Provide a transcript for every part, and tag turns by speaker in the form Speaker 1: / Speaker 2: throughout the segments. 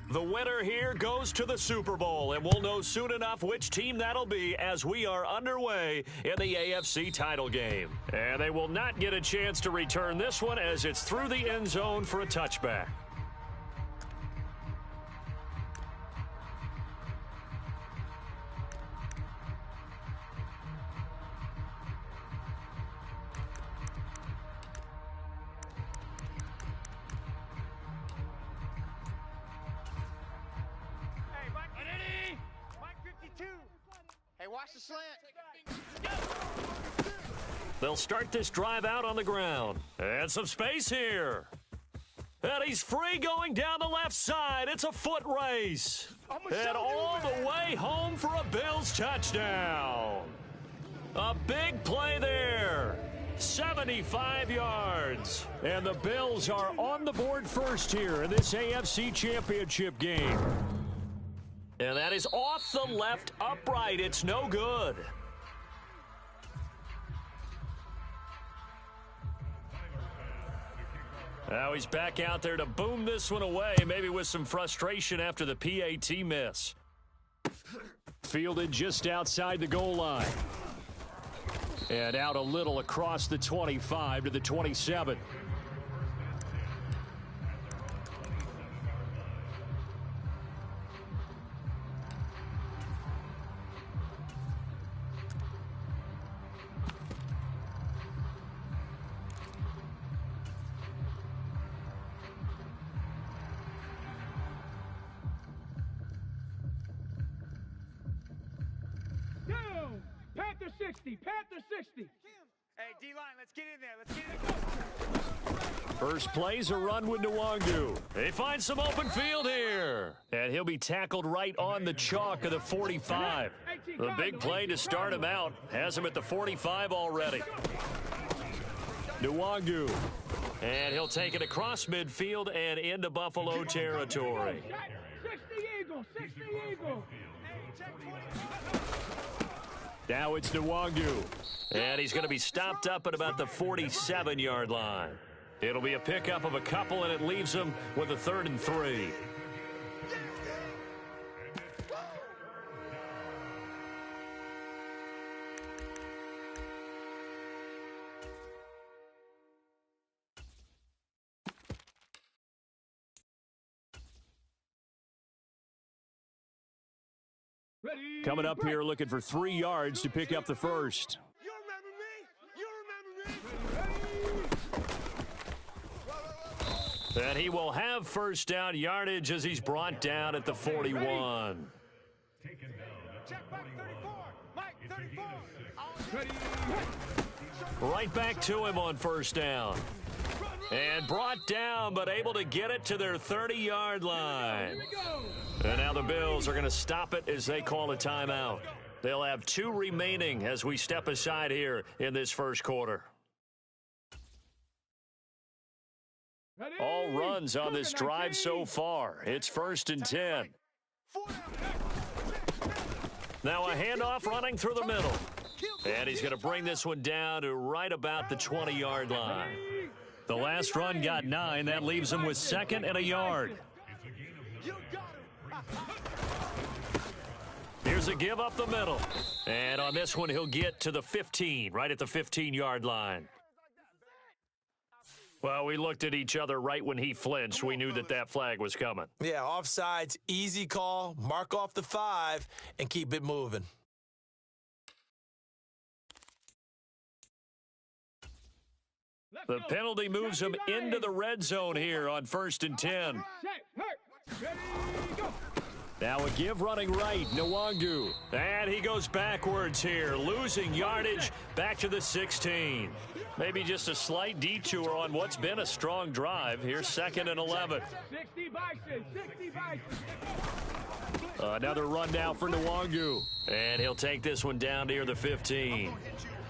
Speaker 1: The winner here goes to the Super Bowl, and we'll know soon enough which team that'll be as we are underway in the AFC title game. And they will not get a chance to return this one as it's through the end zone for a touchback.
Speaker 2: Watch the slant.
Speaker 1: They'll start this drive out on the ground. And some space here. And he's free going down the left side. It's a foot race. And all the way home for a Bills touchdown. A big play there. 75 yards. And the Bills are on the board first here in this AFC Championship game. And that is off the left upright. It's no good. Now he's back out there to boom this one away, maybe with some frustration after the PAT miss. Fielded just outside the goal line. And out a little across the 25 to the 27.
Speaker 3: Panther 60, Panther 60.
Speaker 2: Hey, D-line, let's get in there. Let's get in there.
Speaker 1: First play's a run with Nwangu. They find some open field here. And he'll be tackled right on the chalk of the 45. The big play to start him out has him at the 45 already. Nwangu. And he'll take it across midfield and into Buffalo territory.
Speaker 3: 60 Eagle, 60 Eagle.
Speaker 1: Now it's Nwangu. And he's going to be stopped up at about the 47-yard line. It'll be a pickup of a couple, and it leaves him with a 3rd and 3. Coming up here looking for 3 yards to pick up the first.
Speaker 2: You remember me?
Speaker 1: And he will have first down yardage as he's brought down at the 41.
Speaker 2: Check back 34. Mike, 34.
Speaker 1: Right back to him on first down. And brought down, but able to get it to their 30-yard line. And now the Bills are going to stop it as they call a timeout. They'll have 2 remaining as we step aside here in this first quarter. All runs on this drive so far. It's 1st and 10. Now a handoff running through the middle. And he's going to bring this one down to right about the 20-yard line. The last run got 9. That leaves him with 2nd and a yard. Here's a give up the middle. And on this one, he'll get to the 15, right at the 15-yard line. Well, we looked at each other right when he flinched. We knew that that flag was coming.
Speaker 4: Yeah, offsides, easy call, mark off the 5, and keep it moving.
Speaker 1: The penalty moves him into the red zone here on 1st and 10. Now a give running right, Nwangu. And he goes backwards here, losing yardage back to the 16. Maybe just a slight detour on what's been a strong drive. Here's 2nd and 11.
Speaker 3: 60 Bison, 60 Bison.
Speaker 1: Another run down for Nwangu. And he'll take this one down near the 15.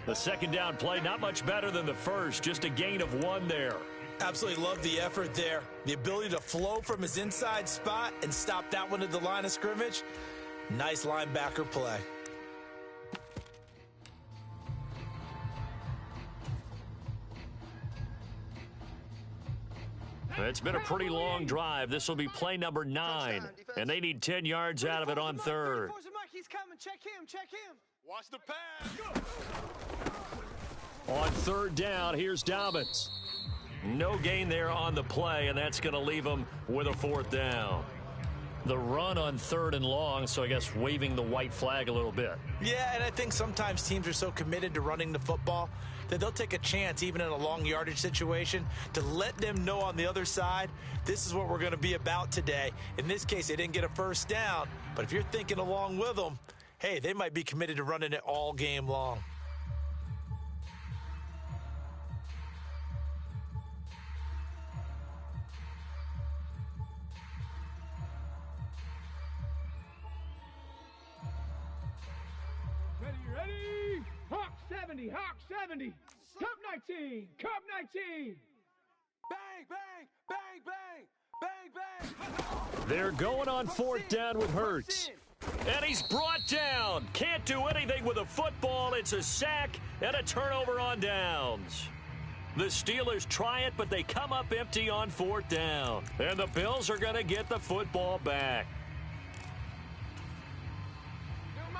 Speaker 1: The second down play, not much better than the first, just a gain of 1 there.
Speaker 4: Absolutely love the effort there. The ability to flow from his inside spot and stop that one at the line of scrimmage. Nice linebacker play.
Speaker 1: It's been a pretty long drive. This will be play number 9, and they need 10 yards out of it on third.
Speaker 2: He's coming. Check him.
Speaker 5: Watch the pass.
Speaker 1: On third down, here's Dobbins. No gain there on the play, and that's going to leave them with a 4th down. The run on 3rd and long, so I guess waving the white flag a little bit.
Speaker 4: Yeah, and I think sometimes teams are so committed to running the football that they'll take a chance, even in a long yardage situation, to let them know on the other side, this is what we're going to be about today. In this case, they didn't get a 1st down, but if you're thinking along with them, hey, they might be committed to running it all game long.
Speaker 3: Ready? Hawk 70, Hawk 70. Cup 19, Cup 19.
Speaker 2: Bang.
Speaker 1: They're going on 4th down with Hurts. And he's brought down. Can't do anything with a football. It's a sack and a turnover on downs. The Steelers try it, but they come up empty on 4th down. And the Bills are going to get the football back.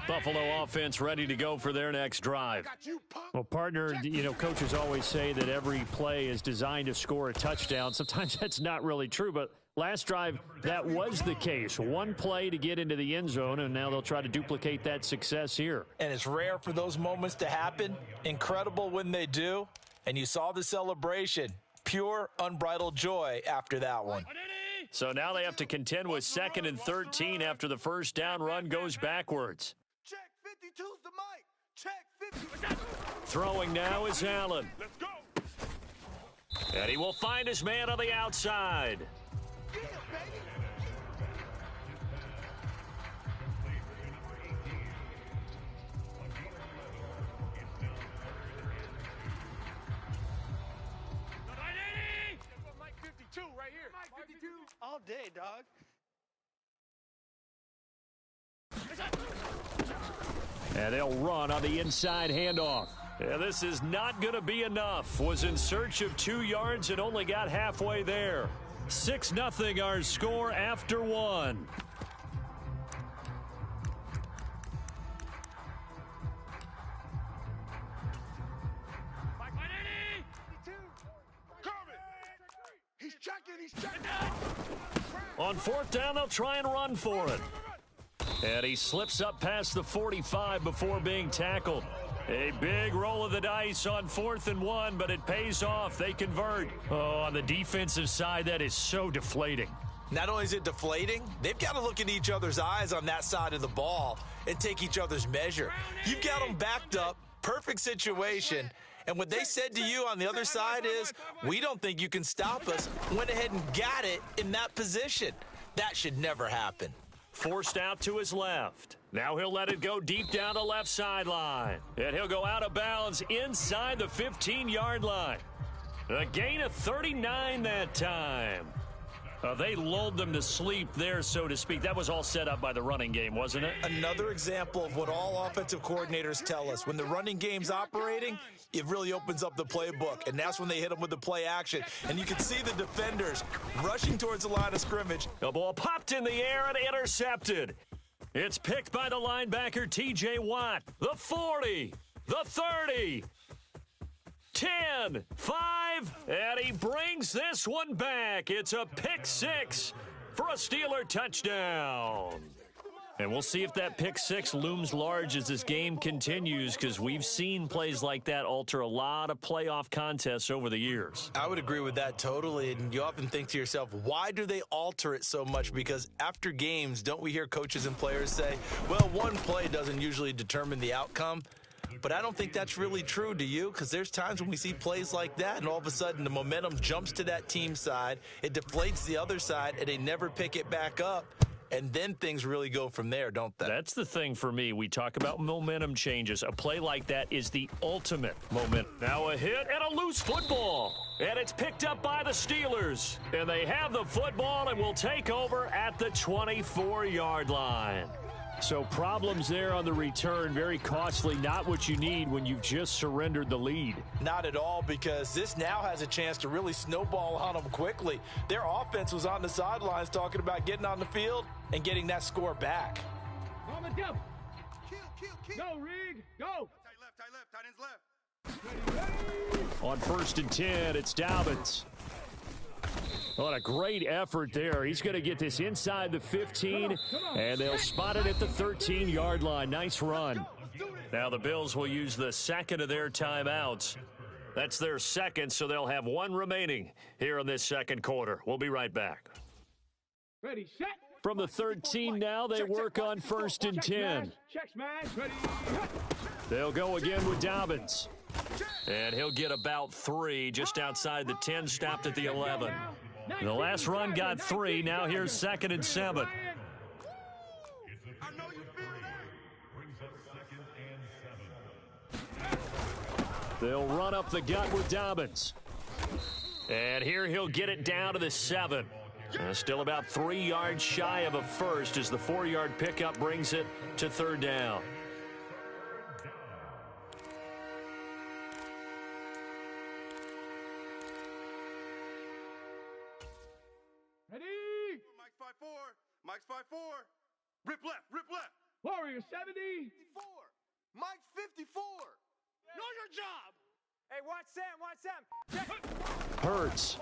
Speaker 1: Buffalo offense ready to go for their next drive.
Speaker 6: Well, partner, coaches always say that every play is designed to score a touchdown. Sometimes that's not really true, but last drive, that was the case. One play to get into the end zone, and now they'll try to duplicate that success here.
Speaker 4: And it's rare for those moments to happen. Incredible when they do. And you saw the celebration. Pure, unbridled joy after that one.
Speaker 1: So now they have to contend with 2nd and 13 after the 1st down run goes backwards.
Speaker 2: Check 52's the mic. Check 50.
Speaker 1: Throwing now is Allen.
Speaker 5: Let's go.
Speaker 1: And he will find his man on the outside.
Speaker 2: Get him, baby.
Speaker 5: Mike 52 right here.
Speaker 2: Mike 52. All day, dog.
Speaker 1: And they'll run on the inside handoff. Yeah, this is not going to be enough. Was in search of 2 yards and only got halfway there. 6-0 our score after 1.
Speaker 5: He's checking.
Speaker 1: On 4th down, they'll try and run for it. And he slips up past the 45 before being tackled. A big roll of the dice on 4th and 1, but it pays off. They convert. Oh, on the defensive side, that is so deflating.
Speaker 4: Not only is it deflating, they've got to look in each other's eyes on that side of the ball and take each other's measure. You've got them backed up, perfect situation, and what they said to you on the other side is, we don't think you can stop us. Went ahead and got it in that position. That should never happen.
Speaker 1: Forced out to his left. Now he'll let it go deep down the left sideline. And he'll go out of bounds inside the 15-yard line. A gain of 39 that time. They lulled them to sleep there, so to speak. That was all set up by the running game, wasn't it?
Speaker 4: Another example of what all offensive coordinators tell us. When the running game's operating, it really opens up the playbook, and that's when they hit them with the play action. And you can see the defenders rushing towards the line of scrimmage.
Speaker 1: The ball popped in the air and intercepted. It's picked by the linebacker, T.J. Watt. The 40, the 30, 10, 5, and he brings this one back. It's a pick 6 for a Steeler touchdown. And we'll see if that pick 6 looms large as this game continues, because we've seen plays like that alter a lot of playoff contests over the years.
Speaker 4: I would agree with that totally, and you often think to yourself, why do they alter it so much? Because after games, don't we hear coaches and players say, well, one play doesn't usually determine the outcome? But I don't think that's really true, do you? Because there's times when we see plays like that, and all of a sudden the momentum jumps to that team side, it deflates the other side, and they never pick it back up. And then things really go from there, don't they?
Speaker 1: That's the thing for me. We talk about momentum changes. A play like that is the ultimate momentum. Now a hit and a loose football. And it's picked up by the Steelers. And they have the football and will take over at the 24-yard line.
Speaker 6: So problems there on the return, very costly, not what you need when you've just surrendered the lead.
Speaker 4: Not at all, because this now has a chance to really snowball on them quickly. Their offense was on the sidelines talking about getting on the field and getting that score back.
Speaker 3: On the double.
Speaker 5: Kill.
Speaker 3: Go, Rig. Go.
Speaker 5: Tight left. Tight ends left.
Speaker 6: On 1st and 10, it's Dobbins. What a great effort there. He's going to get this inside the 15, and they'll spot it at the 13-yard line. Nice run.
Speaker 1: Now the Bills will use the second of their timeouts. That's their second, so they'll have one remaining here in this second quarter. We'll be right back.
Speaker 3: Ready, set.
Speaker 6: From the 13 now, they work on 1st and 10.
Speaker 3: Check smash. Ready.
Speaker 6: They'll go again with Dobbins.
Speaker 1: And he'll get about 3 just outside the 10, stopped at the 11. The last run got 3. Now here's 2nd and 7.
Speaker 5: I know you feel it.
Speaker 6: They'll run up the gut with Dobbins.
Speaker 1: And here he'll get it down to the 7. Still about 3 yards shy of a first as the 4-yard pickup brings it to 3rd down.
Speaker 3: Ready.
Speaker 5: Mike's 5-4. Rip left.
Speaker 3: Warrior 70.
Speaker 5: 54. Mike's 54. Know your job.
Speaker 2: Hey, watch Sam.
Speaker 6: Hurts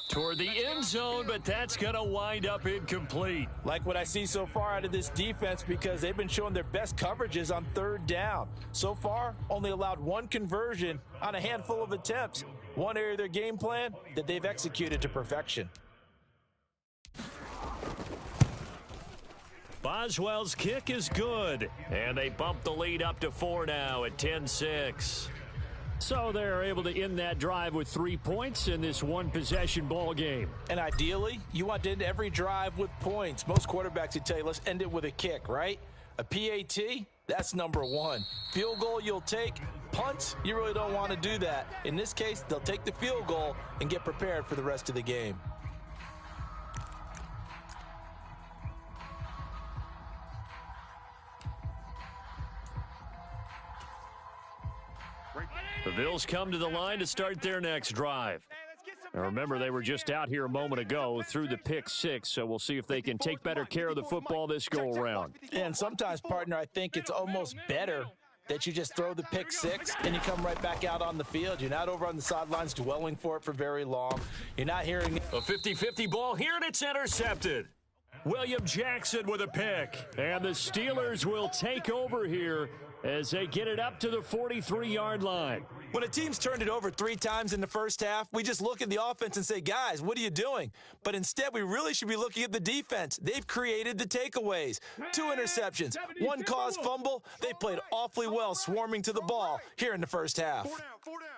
Speaker 6: toward the end zone, but that's going to wind up incomplete.
Speaker 4: Like what I see so far out of this defense, because they've been showing their best coverages on 3rd down. So far, only allowed 1 conversion on a handful of attempts. One area of their game plan that they've executed to perfection.
Speaker 1: Boswell's kick is good, and they bump the lead up to 4 now at 10-6.
Speaker 6: So they're able to end that drive with 3 points in this one-possession ball game.
Speaker 4: And ideally, you want to end every drive with points. Most quarterbacks would tell you, let's end it with a kick, right? A PAT, that's number 1. Field goal you'll take. Punts, you really don't want to do that. In this case, they'll take the field goal and get prepared for the rest of the game.
Speaker 1: The Bills come to the line to start their next drive. Now remember, they were just out here a moment ago through the pick 6, so we'll see if they can take better care of the football this go-around.
Speaker 4: And sometimes, partner, I think it's almost better that you just throw the pick 6 and you come right back out on the field. You're not over on the sidelines dwelling for it for very long. You're not hearing
Speaker 1: A 50-50 ball here, and it's intercepted. William Jackson with a pick.
Speaker 6: And the Steelers will take over here as they get it up to the 43-yard line.
Speaker 4: When a team's turned it over 3 times in the first half, we just look at the offense and say, guys, what are you doing? But instead, we really should be looking at the defense. They've created the takeaways. 2 interceptions, 1 caused fumble. They played awfully well swarming to the ball here in the first half.
Speaker 5: 4 down.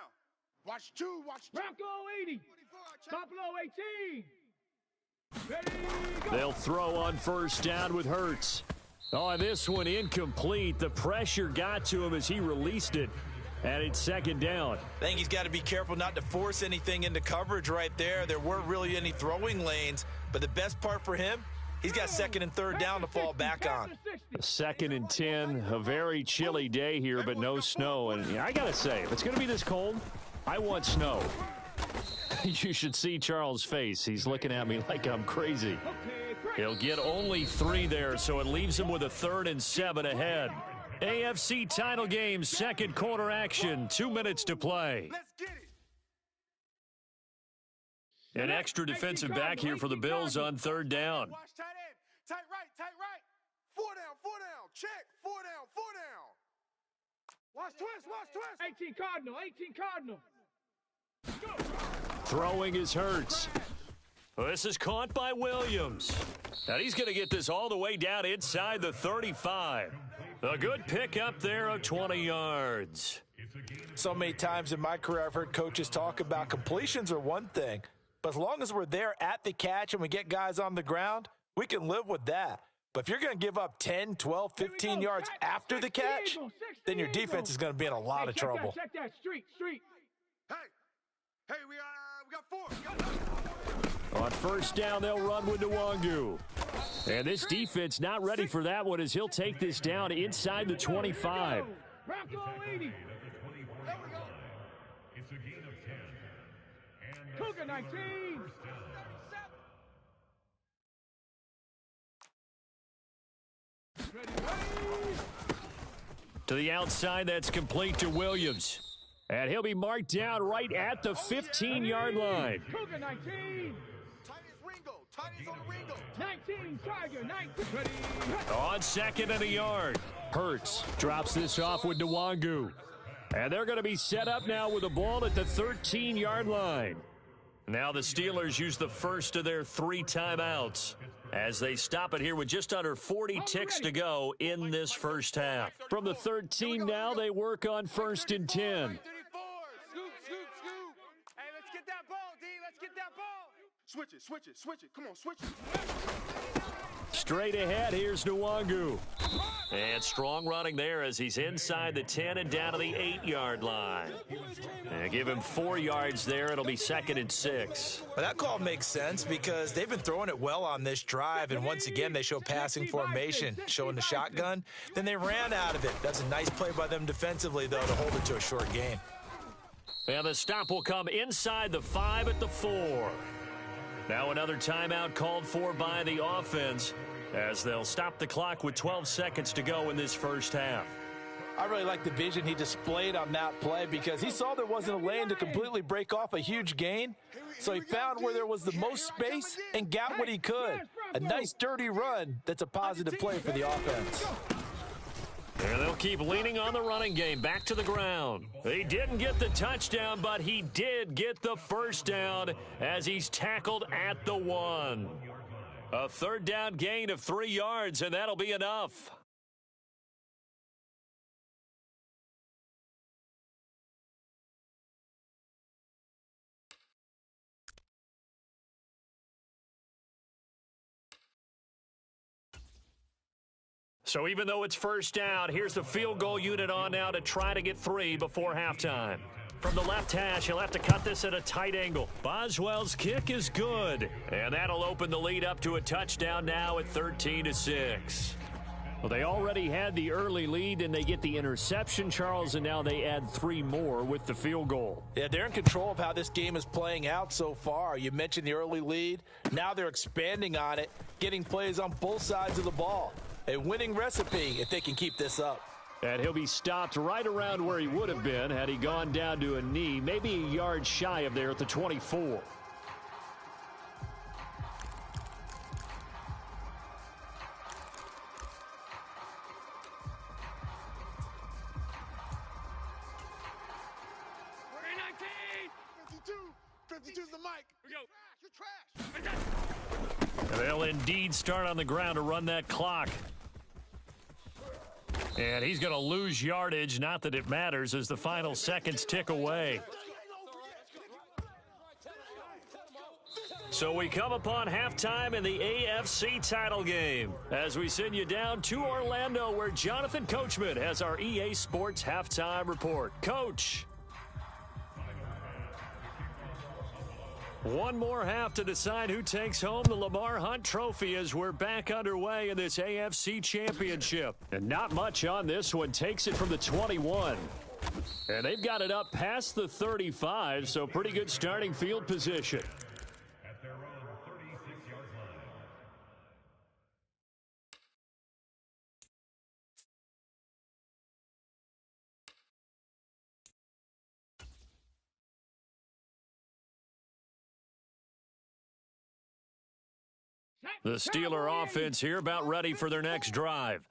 Speaker 5: Watch 2.
Speaker 3: Bronco 80. Buffalo 18. Ready, go.
Speaker 6: They'll throw on 1st down with Hurts. Oh, this one incomplete. The pressure got to him as he released it, and it's 2nd down.
Speaker 4: I think he's got to be careful not to force anything into coverage right there. There weren't really any throwing lanes, but the best part for him, he's got 2nd and 3rd down to fall back on.
Speaker 6: 2nd and 10, a very chilly day here, but no snow. And I got to say, if it's going to be this cold, I want snow. You should see Charles' face. He's looking at me like I'm crazy.
Speaker 1: He'll get only 3 there, so it leaves him with a 3rd and 7 ahead. AFC title game, second quarter action, 2 minutes to play.
Speaker 5: Let's get it.
Speaker 1: An extra defensive back here for the Bills on 3rd down.
Speaker 5: Watch tight end. Tight right. 4 down. Check. 4 down. Watch twist.
Speaker 3: 18 Cardinal.
Speaker 6: Throwing is Hurts.
Speaker 1: This is caught by Williams. And he's going to get this all the way down inside the 35. A good pick up there of 20 yards.
Speaker 4: So many times in my career, I've heard coaches talk about completions are one thing, but as long as we're there at the catch and we get guys on the ground, we can live with that. But if you're going to give up 10, 12, 15 yards after the catch, then your defense is going to be in a lot of trouble.
Speaker 3: Check that. Street.
Speaker 5: Hey, we got 4.
Speaker 6: On 1st down, they'll run with Nwangu. And this defense not ready for that one as he'll take this down inside the 25.
Speaker 3: Bronco 80.
Speaker 7: It's a gain of 10. And
Speaker 3: Cougar 19.
Speaker 6: To the outside, that's complete to Williams. And he'll be marked down right at the 15-yard line.
Speaker 3: Cougar 19.
Speaker 5: Tight on the Ringo.
Speaker 3: 19, Tiger, 19. Ready.
Speaker 6: On second and a yard. Hurts drops this off with Nwangu. And they're going to be set up now with the ball at the 13-yard line. Now the Steelers use the first of their 3 timeouts as they stop it here with just under 40 ticks to go in this first half. From the 13 now, they work on 1st and 10.
Speaker 2: Scoop, scoop, scoop. Hey, let's get that ball, D. Let's get that ball.
Speaker 5: Switch it. Come on, switch it.
Speaker 6: Straight ahead, here's Nwangu. And strong running there as he's inside the 10 and down to the 8-yard line. And give him 4 yards there. It'll be 2nd and 6.
Speaker 4: But that call makes sense because they've been throwing it well on this drive, and once again they show passing formation, showing the shotgun. Then they ran out of it. That's a nice play by them defensively, though, to hold it to a short gain.
Speaker 6: And the stop will come inside the 5 at the 4. Now another timeout called for by the offense as they'll stop the clock with 12 seconds to go in this first half.
Speaker 4: I really like the vision he displayed on that play because he saw there wasn't a lane to completely break off a huge gain. So he found where there was the most space and got what he could. A nice dirty run that's a positive play for the offense.
Speaker 6: And they'll keep leaning on the running game back to the ground. He didn't get the touchdown, but he did get the first down as he's tackled at the 1. A 3rd down gain of 3 yards, and that'll be enough. So even though it's first down, here's the field goal unit on now to try to get 3 before halftime. From the left hash, he'll have to cut this at a tight angle. Boswell's kick is good, and that'll open the lead up to a touchdown now at 13-6. Well, they already had the early lead, and they get the interception, Charles, and now they add 3 more with the field goal.
Speaker 4: Yeah, they're in control of how this game is playing out so far. You mentioned the early lead. Now they're expanding on it, getting plays on both sides of the ball. A winning recipe if they can keep this up.
Speaker 6: And he'll be stopped right around where he would have been had he gone down to a knee, maybe a yard shy of there at the 24.
Speaker 5: The mic. You're trash.
Speaker 6: And they'll indeed start on the ground to run that clock. And he's going to lose yardage, not that it matters, as the final seconds tick away. So we come upon halftime in the AFC title game as we send you down to Orlando where Jonathan Coachman has our EA Sports halftime report. Coach. One more half to decide who takes home the Lamar Hunt Trophy as we're back underway in this AFC Championship. And not much on this one. Takes it from the 21. And they've got it up past the 35, so pretty good starting field position.
Speaker 7: At their own 36-yard line.
Speaker 6: The Steeler offense here about ready for their next drive.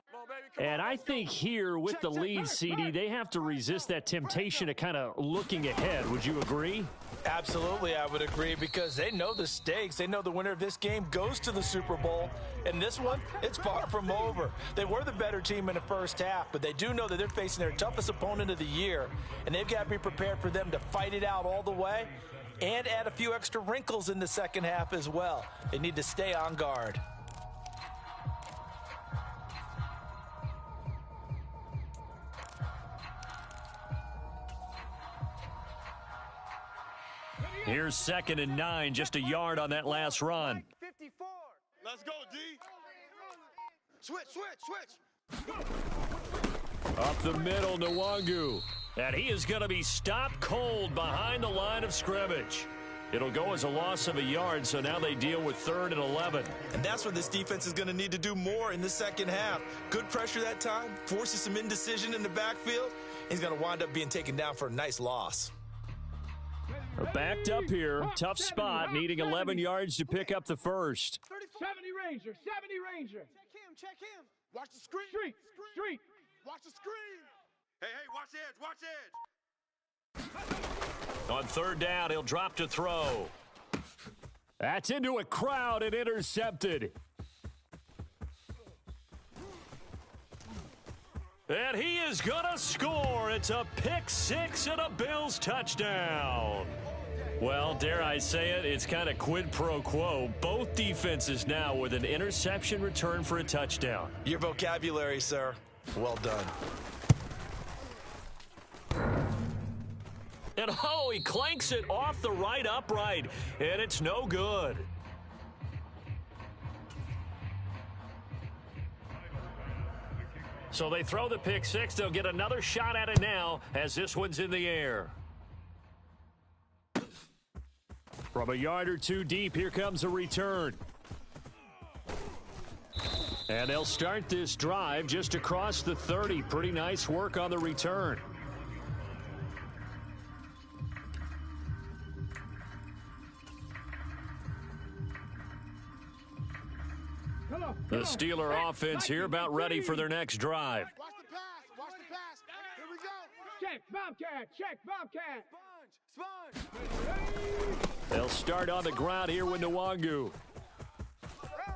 Speaker 6: And I think here with the lead, CD, they have to resist that temptation of kind of looking ahead. Would you agree?
Speaker 4: Absolutely, I would agree because they know the stakes. They know the winner of this game goes to the Super Bowl. And this one, it's far from over. They were the better team in the first half, but they do know that they're facing their toughest opponent of the year. And they've got to be prepared for them to fight it out all the way and add a few extra wrinkles in the second half as well. They need to stay on guard.
Speaker 6: Here's 2nd and 9, just a yard on that last run.
Speaker 2: 54.
Speaker 5: Let's go, D. Switch.
Speaker 1: Up the middle, Nwangu. And he is going to be stopped cold behind the line of scrimmage. It'll go as a loss of a yard, so now they deal with 3rd and 11.
Speaker 4: And that's where this defense is going to need to do more in the second half. Good pressure that time, forces some indecision in the backfield. He's going to wind up being taken down for a nice loss.
Speaker 1: They're backed up here. Tough spot, needing 11 yards to pick up the first.
Speaker 3: 70 Ranger, 70 Ranger.
Speaker 5: Check him. Watch the screen.
Speaker 3: Street.
Speaker 5: Watch the screen. Hey, watch edge.
Speaker 1: On 3rd down, he'll drop to throw. That's into a crowd and intercepted. And he is going to score. It's a pick 6 and a Bills touchdown. Well, dare I say it, it's kind of quid pro quo. Both defenses now with an interception return for a touchdown.
Speaker 4: Your vocabulary, sir. Well done.
Speaker 1: And oh, he clanks it off the right upright, and it's no good. So they throw the pick 6. They'll get another shot at it now as this one's in the air. From a yard or two deep, here comes a return. And they'll start this drive just across the 30. Pretty nice work on the return. The Steeler offense here about ready for their next drive.
Speaker 5: Watch the pass. Here we go.
Speaker 3: Check Bobcat.
Speaker 5: Sponge.
Speaker 1: They'll start on the ground here with Nwangu.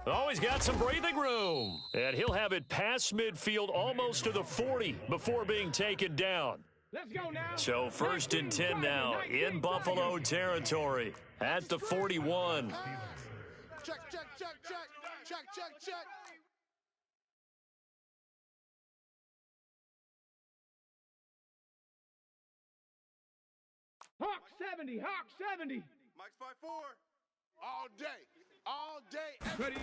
Speaker 1: Oh, he's got some breathing room. And he'll have it past midfield almost to the 40 before being taken down.
Speaker 3: Let's go now.
Speaker 1: So 1st and 10 now in Buffalo territory at the 41.
Speaker 5: Check.
Speaker 3: Hawk 70.
Speaker 5: Mike's 5-4. All day.
Speaker 3: Ready.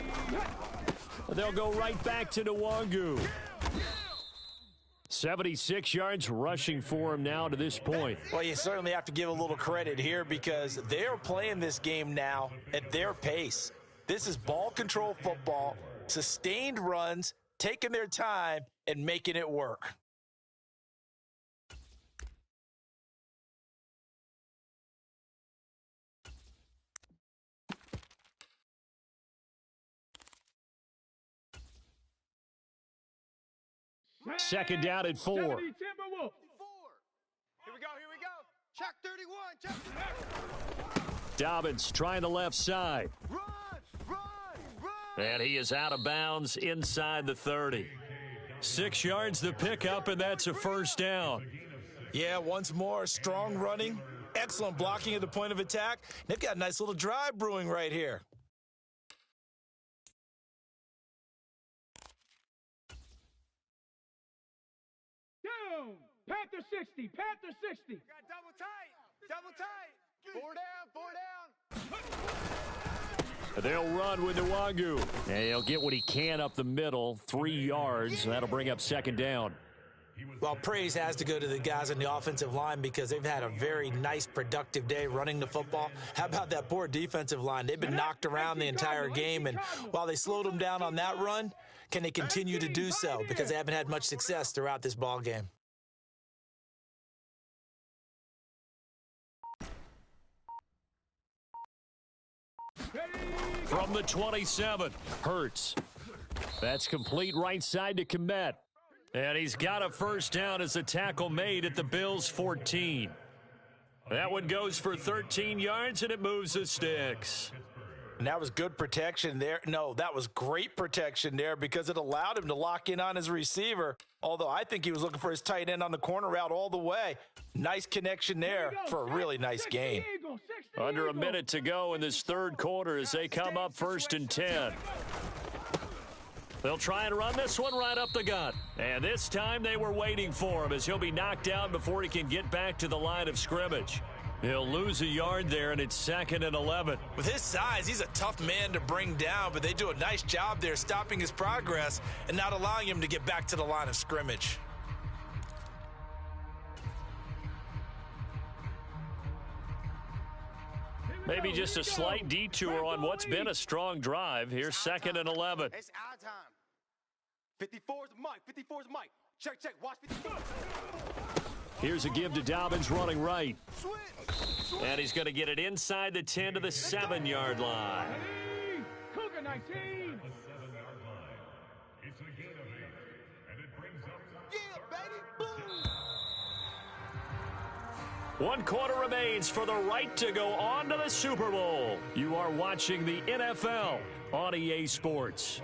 Speaker 1: They'll go right back to Nwangu. 76 yards rushing for him now to this point.
Speaker 4: Well, you certainly have to give a little credit here because they're playing this game now at their pace. This is ball control football, sustained runs, taking their time, and making it work.
Speaker 1: Second down at 4.
Speaker 3: 70 Timberwolf.
Speaker 5: 4. Here we go. Check 31.
Speaker 1: Dobbins trying the left side.
Speaker 5: Run.
Speaker 1: And he is out of bounds inside the 30. 6 yards the pickup, and that's a first down.
Speaker 4: Yeah, once more, strong running, excellent blocking at the point of attack. They've got a nice little drive brewing right here.
Speaker 3: Down. Panther 60.
Speaker 2: Got double tight. 4 down.
Speaker 1: They'll run with Nwangu. And he'll get what he can up the middle, 3 yards. That'll bring up second down.
Speaker 4: Well, praise has to go to the guys on the offensive line because they've had a very nice, productive day running the football. How about that poor defensive line? They've been knocked around the entire game, and while they slowed them down on that run, can they continue to do so? Because they haven't had much success throughout this ball game.
Speaker 1: From the 27, Hurts. That's complete right side to Kmet. And he's got a first down as a tackle made at the Bills' 14. That one goes for 13 yards, and it moves the sticks.
Speaker 4: And that was good protection there. No, that was great protection there because it allowed him to lock in on his receiver, although I think he was looking for his tight end on the corner route all the way. Nice connection there for a really nice gain.
Speaker 1: Under a minute to go in this third quarter as they come up 1st and 10. They'll try and run this one right up the gut. And this time they were waiting for him as he'll be knocked down before he can get back to the line of scrimmage. He'll lose a yard there, and it's 2nd and 11.
Speaker 4: With his size, he's a tough man to bring down, but they do a nice job there stopping his progress and not allowing him to get back to the line of scrimmage.
Speaker 1: Maybe just a slight detour on what's been a strong drive. Here's 2nd and 11.
Speaker 2: It's our time. 54's Mike. 54's Mike. Check. Watch 54.
Speaker 1: Here's a give to Dobbins running right. And he's going to get it inside the 10 to the 7-yard line.
Speaker 3: Hey, Cougar 19.
Speaker 7: The 7-yard line. It's a gain of 8, and it brings up
Speaker 1: One quarter remains for the right to go on to the Super Bowl. You are watching the NFL on EA Sports.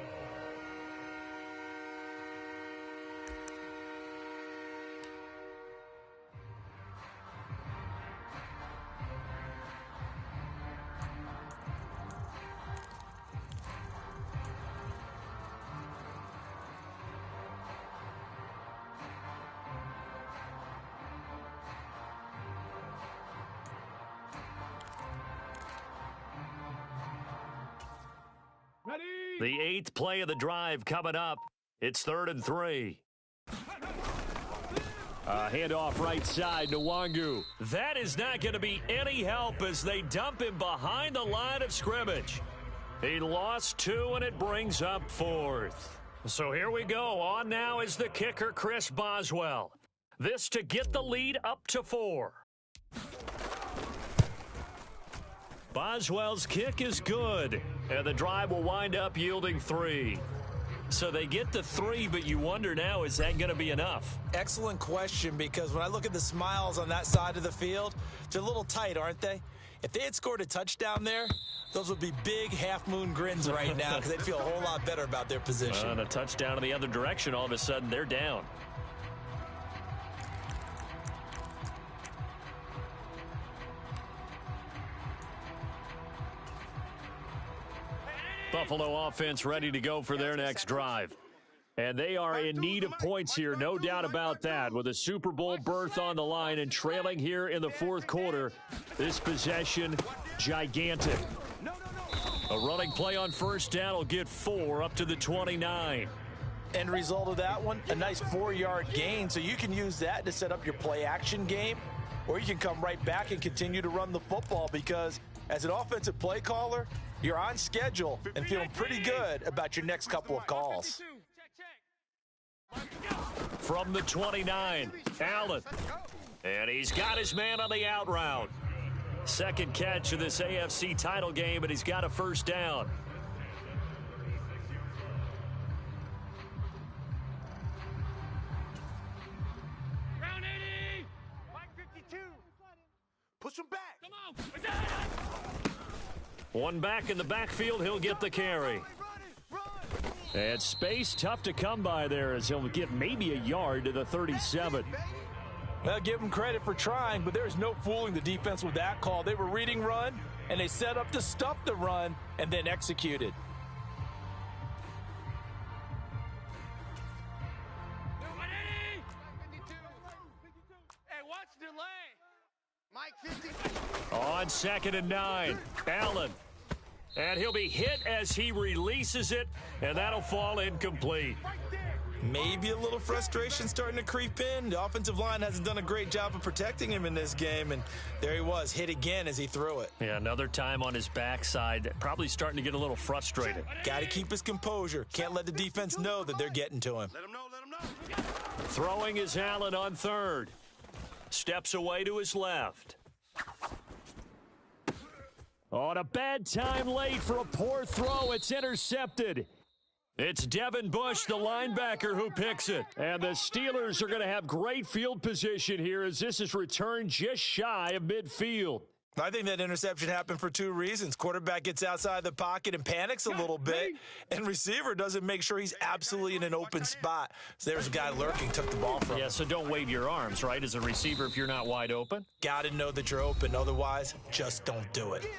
Speaker 3: Ready?
Speaker 1: The 8th play of the drive coming up. It's 3rd and 3.
Speaker 6: Handoff right side to Wangu.
Speaker 1: That is not going to be any help as they dump him behind the line of scrimmage. He lost 2, and it brings up 4th. So here we go. On now is the kicker, Chris Boswell. This to get the lead up to 4. Boswell's kick is good, and the drive will wind up yielding 3. So they get the 3, but you wonder now, is that going to be enough?
Speaker 4: Excellent question, because when I look at the smiles on that side of the field, they're a little tight, aren't they? If they had scored a touchdown there, those would be big half-moon grins right now because they'd feel a whole lot better about their position.
Speaker 1: And a touchdown in the other direction, all of a sudden they're down. Buffalo offense ready to go for their next drive. And they are in need of points here, no doubt about that. With a Super Bowl berth on the line and trailing here in the 4th quarter, this possession, gigantic. A running play on 1st down will get 4 up to the 29.
Speaker 4: End result of that one, a nice 4-yard gain. So you can use that to set up your play-action game, or you can come right back and continue to run the football because as an offensive play caller, you're on schedule and feeling pretty good about your next couple of calls.
Speaker 1: From the 29, Allen. And he's got his man on the out route. Second catch of this AFC title game, and he's got a 1st down.
Speaker 3: Round 80.
Speaker 2: Mike 52. Push him back.
Speaker 3: Come on.
Speaker 1: One back in the backfield, he'll get the carry. And space tough to come by there as he'll get maybe a yard to the 37.
Speaker 4: Well, give them credit for trying, but there's no fooling the defense with that call. They were reading run, and they set up to stuff the run and then executed.
Speaker 2: Hey, watch delay. Mike 50.
Speaker 1: On 2nd and 9, Allen. And he'll be hit as he releases it, and that'll fall incomplete.
Speaker 4: Maybe a little frustration starting to creep in. The offensive line hasn't done a great job of protecting him in this game, and there he was, hit again as he threw it.
Speaker 1: Yeah, another time on his backside, probably starting to get a little frustrated.
Speaker 4: Got to keep his composure. Can't let the defense know that they're getting to him.
Speaker 2: Let him know.
Speaker 1: Throwing is Allen on 3rd. Steps away to his left. On a bad time late for a poor throw. It's intercepted. It's Devin Bush, the linebacker, who picks it. And the Steelers are going to have great field position here as this is returned just shy of midfield.
Speaker 4: I think that interception happened for 2 reasons. Quarterback gets outside the pocket and panics a little bit, and receiver doesn't make sure he's absolutely in an open spot. So there's a guy lurking, took the ball from him.
Speaker 1: Yeah, so don't wave your arms, right, as a receiver if you're not wide open.
Speaker 4: Got to know that you're open. Otherwise, just don't do it.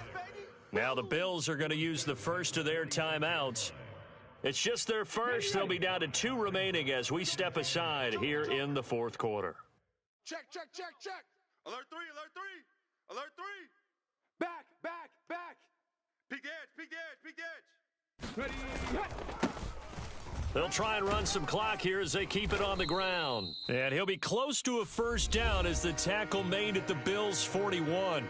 Speaker 1: Now the Bills are going to use the first of their timeouts. It's just their first. They'll be down to 2 remaining as we step aside here in the 4th quarter.
Speaker 5: Check. Alert 3. Alert 3. Back, back, back. Peek the edge, peek the edge, peek the edge.
Speaker 3: Ready, hit.
Speaker 1: They'll try and run some clock here as they keep it on the ground. And he'll be close to a first down as the tackle made at the Bills' 41.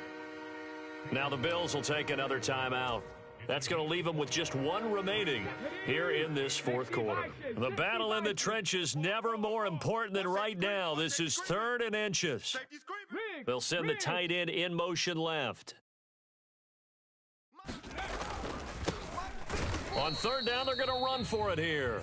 Speaker 1: Now the Bills will take another timeout. That's going to leave them with just one remaining here in this fourth quarter. The battle in the trenches never more important than right now. This is 3rd and inches. They'll send the tight end in motion left. On 3rd down, they're going to run for it here.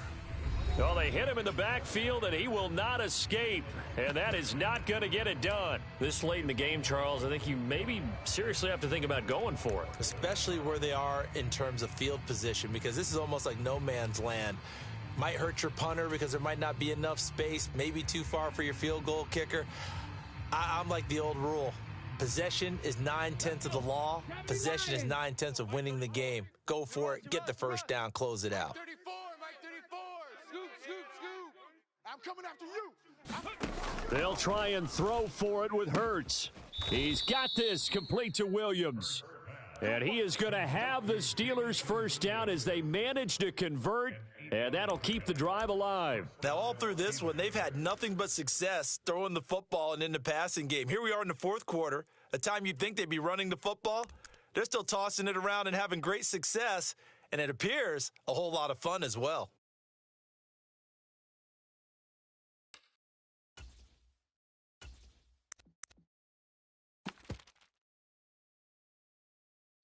Speaker 1: Well, they hit him in the backfield, and he will not escape. And that is not going to get it done. This late in the game, Charles, I think you maybe seriously have to think about going for it.
Speaker 4: Especially where they are in terms of field position, because this is almost like no man's land. Might hurt your punter because there might not be enough space, maybe too far for your field goal kicker. I'm like the old rule. Possession is 9/10 of the law. Possession is 9/10 of winning the game. Go for it. Get the first down. Close it out.
Speaker 5: 34, Mike 34. Scoop, scoop, scoop. I'm coming after you.
Speaker 6: They'll try and throw for it with Hurts. He's got this, complete to Williams. And he is going to have the Steelers' first down as they manage to convert, and that'll keep the drive alive.
Speaker 4: Now, all through this one, they've had nothing but success throwing the football and in the passing game. Here we are in the fourth quarter, a time you'd think they'd be running the football. They're still tossing it around and having great success, and it appears a whole lot of fun as well.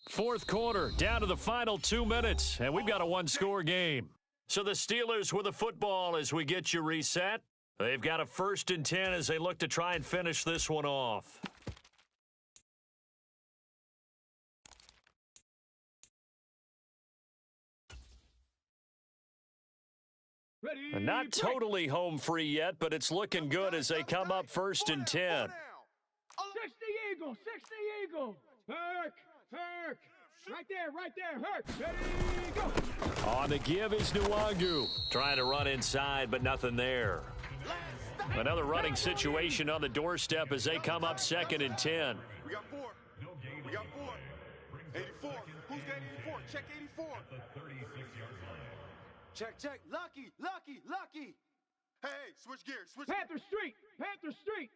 Speaker 6: Fourth quarter, down to the final 2 minutes, and we've got a one-score game.
Speaker 1: So the Steelers with the football as we get you reset. They've got a 1st and 10 as they look to try and finish this one off.
Speaker 3: Ready,
Speaker 1: And not
Speaker 3: break.
Speaker 1: totally home free yet, but it's looking good as they come up 1st and 10.
Speaker 3: 60 Eagle, 60 Eagle. Herc, Herc. Right there, Herc. Ready, go.
Speaker 6: On the give is Nwangu.
Speaker 1: Trying to run inside, but nothing there. Another running situation on the doorstep as they come up 2nd and 10.
Speaker 5: We got 4. We got 4. 84. Who's got 84? Check 84. Check, check. Lucky, lucky, lucky. Hey, switch gears. Switch.
Speaker 3: Panther Street, Panther Street.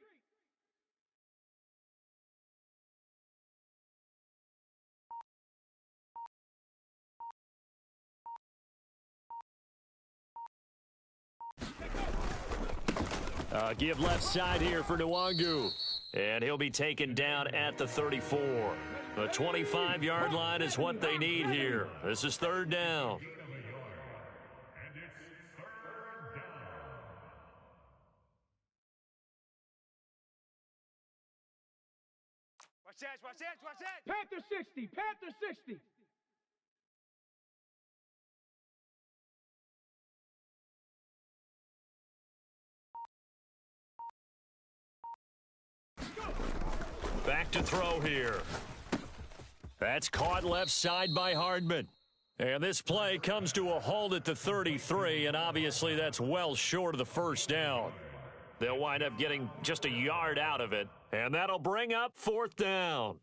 Speaker 6: Give left side here for Nwangu.
Speaker 1: And he'll be taken down at the 34. The 25-yard line is what they need here. This is 3rd down.
Speaker 2: Watch that, watch that, watch that.
Speaker 3: Panther 60, Panther 60.
Speaker 1: Back to throw here. That's caught left side by Hardman. And this play comes to a halt at the 33, and obviously that's well short of the first down. They'll wind up getting just a yard out of it, and that'll bring up 4th down.